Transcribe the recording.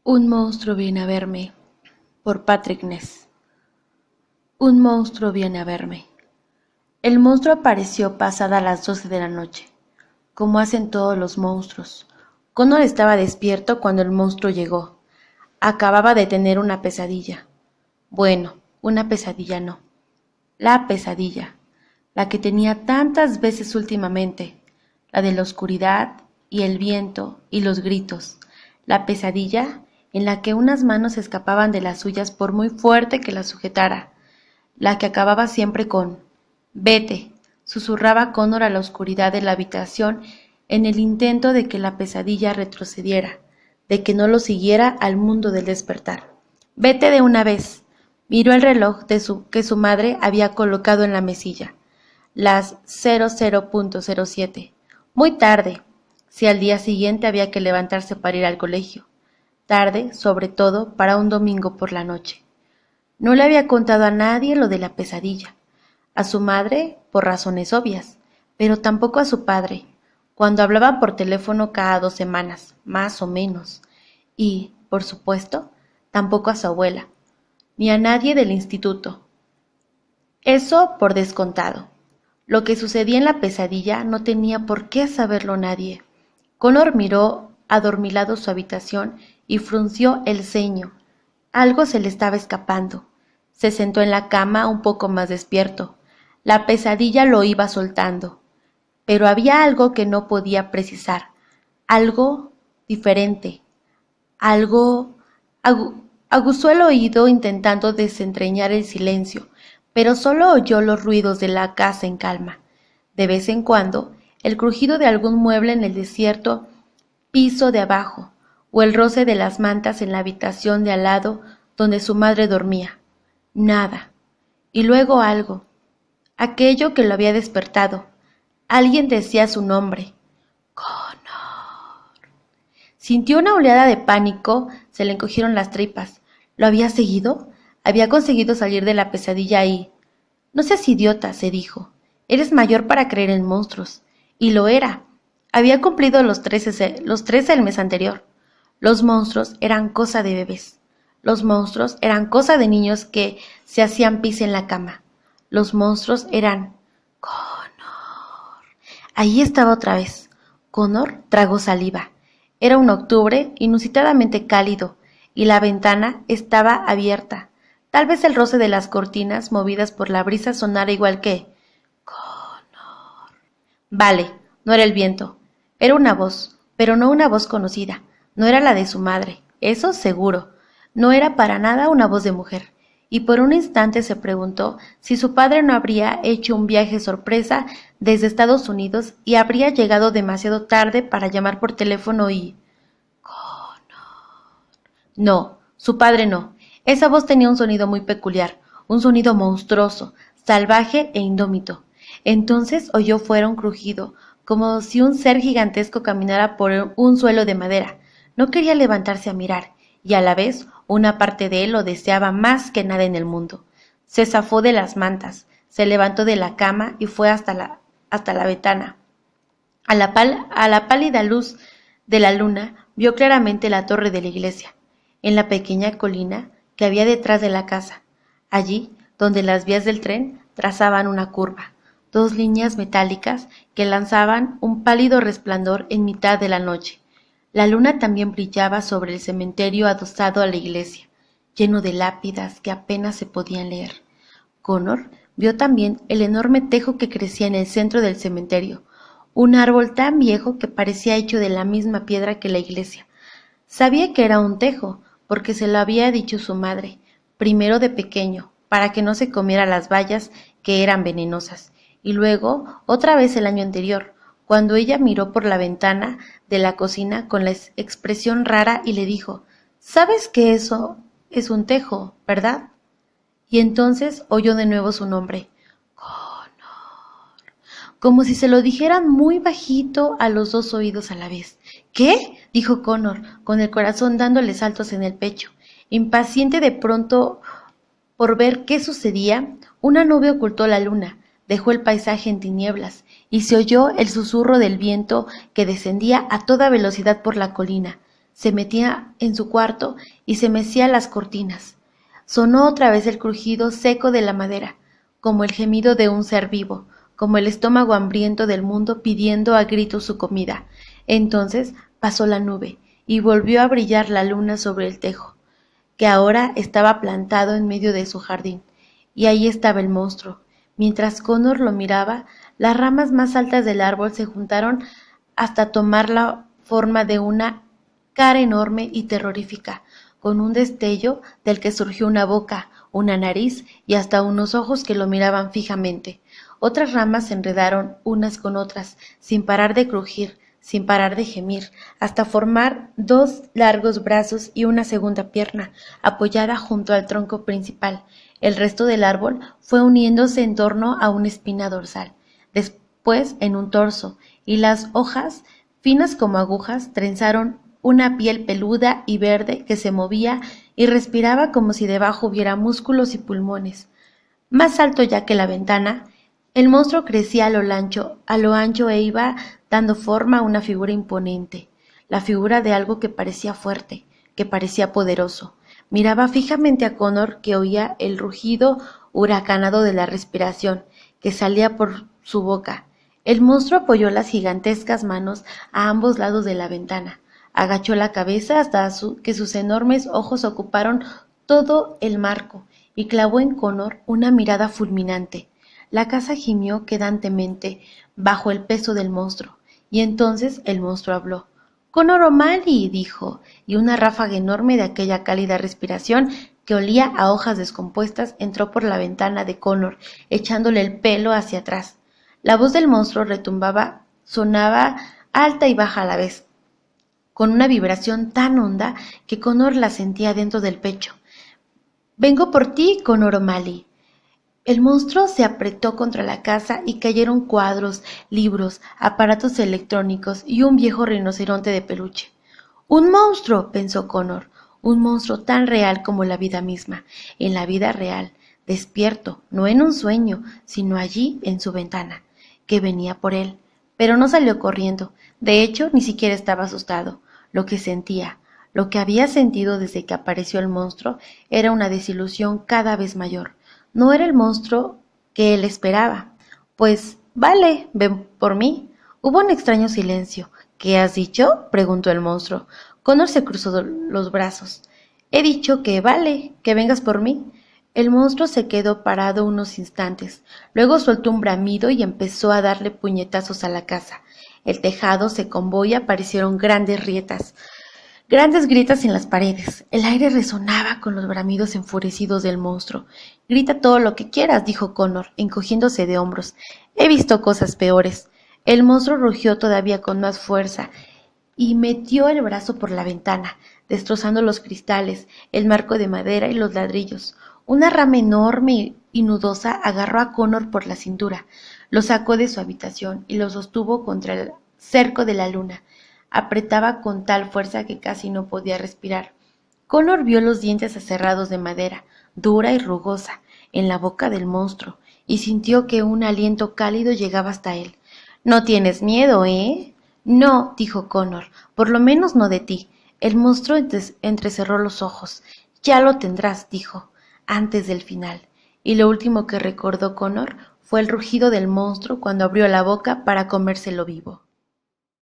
Un monstruo viene a verme, por Patrick Ness. Un monstruo viene a verme. El monstruo apareció pasada las 12 de la noche, como hacen todos los monstruos. Connor estaba despierto cuando el monstruo llegó. Acababa de tener una pesadilla. Bueno, una pesadilla no. La pesadilla, la que tenía tantas veces últimamente, la de la oscuridad y el viento y los gritos. La pesadilla en la que unas manos escapaban de las suyas por muy fuerte que las sujetara, la que acababa siempre con «Vete», susurraba Connor a la oscuridad de la habitación en el intento de que la pesadilla retrocediera, de que no lo siguiera al mundo del despertar. «Vete de una vez». Miró el reloj que su madre había colocado en la mesilla. Las 00:07. Muy tarde, si al día siguiente había que levantarse para ir al colegio. Tarde, sobre todo, para un domingo por la noche. No le había contado a nadie lo de la pesadilla. A su madre, por razones obvias, pero tampoco a su padre, cuando hablaban por teléfono cada 2 semanas, más o menos. Y, por supuesto, tampoco a su abuela, ni a nadie del instituto. Eso por descontado. Lo que sucedía en la pesadilla no tenía por qué saberlo nadie. Connor miró adormilado su habitación y frunció el ceño. Algo se le estaba escapando. Se sentó en la cama un poco más despierto. La pesadilla lo iba soltando. Pero había algo que no podía precisar. Algo diferente. Algo... Aguzó el oído intentando desentrañar el silencio, pero solo oyó los ruidos de la casa en calma. De vez en cuando, el crujido de algún mueble en el desierto piso de abajo, o el roce de las mantas en la habitación de al lado donde su madre dormía. Nada. Y luego algo. Aquello que lo había despertado. Alguien decía su nombre. Connor. Sintió una oleada de pánico, se le encogieron las tripas. ¿Lo había seguido? Había conseguido salir de la pesadilla y... No seas idiota, se dijo. Eres mayor para creer en monstruos. Y lo era. Había cumplido los 13 el mes anterior. Los monstruos eran cosa de bebés. Los monstruos eran cosa de niños que se hacían pis en la cama. Los monstruos eran... Connor. Ahí estaba otra vez. Connor tragó saliva. Era un octubre inusitadamente cálido y la ventana estaba abierta. Tal vez el roce de las cortinas movidas por la brisa sonara igual que... Connor. Vale, no era el viento. Era una voz, pero no una voz conocida. No era la de su madre, eso seguro. No era para nada una voz de mujer. Y por un instante se preguntó si su padre no habría hecho un viaje sorpresa desde Estados Unidos y habría llegado demasiado tarde para llamar por teléfono y... Connor. No, su padre no. Esa voz tenía un sonido muy peculiar, un sonido monstruoso, salvaje e indómito. Entonces oyó fuera un crujido, como si un ser gigantesco caminara por un suelo de madera. No quería levantarse a mirar, y a la vez una parte de él lo deseaba más que nada en el mundo. Se zafó de las mantas, se levantó de la cama y fue hasta la ventana. A la pálida luz de la luna vio claramente la torre de la iglesia, en la pequeña colina que había detrás de la casa, allí donde las vías del tren trazaban una curva, 2 líneas metálicas que lanzaban un pálido resplandor en mitad de la noche. La luna también brillaba sobre el cementerio adosado a la iglesia, lleno de lápidas que apenas se podían leer. Connor vio también el enorme tejo que crecía en el centro del cementerio, un árbol tan viejo que parecía hecho de la misma piedra que la iglesia. Sabía que era un tejo, porque se lo había dicho su madre, primero de pequeño, para que no se comiera las bayas que eran venenosas, y luego otra vez el año anterior, cuando ella miró por la ventana de la cocina con la expresión rara y le dijo, «¿Sabes que eso es un tejo, verdad?» Y entonces oyó de nuevo su nombre, Connor, como si se lo dijeran muy bajito a los 2 oídos a la vez. «¿Qué?» dijo Connor, con el corazón dándole saltos en el pecho. Impaciente de pronto por ver qué sucedía, una nube ocultó la luna, dejó el paisaje en tinieblas, y se oyó el susurro del viento que descendía a toda velocidad por la colina. se metía en su cuarto y se mecía las cortinas. Sonó otra vez el crujido seco de la madera, como el gemido de un ser vivo, como el estómago hambriento del mundo pidiendo a gritos su comida. Entonces pasó la nube y volvió a brillar la luna sobre el tejo, que ahora estaba plantado en medio de su jardín, y ahí estaba el monstruo. Mientras Connor lo miraba, las ramas más altas del árbol se juntaron hasta tomar la forma de una cara enorme y terrorífica, con un destello del que surgió una boca, una nariz y hasta unos ojos que lo miraban fijamente. Otras ramas se enredaron unas con otras, sin parar de crujir, sin parar de gemir, hasta formar dos largos brazos y una segunda pierna, apoyada junto al tronco principal. El resto del árbol fue uniéndose en torno a una espina dorsal, después en un torso, y las hojas, finas como agujas, trenzaron una piel peluda y verde que se movía y respiraba como si debajo hubiera músculos y pulmones. Más alto ya que la ventana, el monstruo crecía a lo ancho e iba dando forma a una figura imponente, la figura de algo que parecía fuerte, que parecía poderoso. Miraba fijamente a Connor, que oía el rugido huracanado de la respiración que salía por su boca. El monstruo apoyó las gigantescas manos a ambos lados de la ventana, agachó la cabeza hasta que sus enormes ojos ocuparon todo el marco y clavó en Connor una mirada fulminante. La casa gimió quedantemente bajo el peso del monstruo, y entonces el monstruo habló. «Connor O'Malley», dijo, y una ráfaga enorme de aquella cálida respiración que olía a hojas descompuestas entró por la ventana de Connor, echándole el pelo hacia atrás. La voz del monstruo retumbaba, sonaba alta y baja a la vez, con una vibración tan honda que Connor la sentía dentro del pecho. «Vengo por ti, Connor O'Malley». El monstruo se apretó contra la casa y cayeron cuadros, libros, aparatos electrónicos y un viejo rinoceronte de peluche. «Un monstruo», pensó Connor, «un monstruo tan real como la vida misma, en la vida real, despierto, no en un sueño, sino allí en su ventana, que venía por él». Pero no salió corriendo, de hecho ni siquiera estaba asustado. Lo que sentía, lo que había sentido desde que apareció el monstruo, era una desilusión cada vez mayor. No era el monstruo que él esperaba. «Pues, vale, ven por mí». Hubo un extraño silencio. «¿Qué has dicho?», preguntó el monstruo. Connor se cruzó los brazos. «He dicho que vale, que vengas por mí». El monstruo se quedó parado unos instantes. Luego soltó un bramido y empezó a darle puñetazos a la casa. El tejado se combó y aparecieron grandes grietas en las paredes. El aire resonaba con los bramidos enfurecidos del monstruo. «Grita todo lo que quieras», dijo Connor, encogiéndose de hombros. «He visto cosas peores». El monstruo rugió todavía con más fuerza y metió el brazo por la ventana, destrozando los cristales, el marco de madera y los ladrillos. Una rama enorme y nudosa agarró a Connor por la cintura, lo sacó de su habitación y lo sostuvo contra el cerco de la luna. Apretaba con tal fuerza que casi no podía respirar. Connor vio los dientes aserrados de madera, dura y rugosa, en la boca del monstruo, y sintió que un aliento cálido llegaba hasta él. «¿No tienes miedo, eh?» «No», dijo Connor, «por lo menos no de ti». El monstruo entrecerró los ojos. «Ya lo tendrás», dijo, «antes del final». Y lo último que recordó Connor fue el rugido del monstruo cuando abrió la boca para comérselo vivo.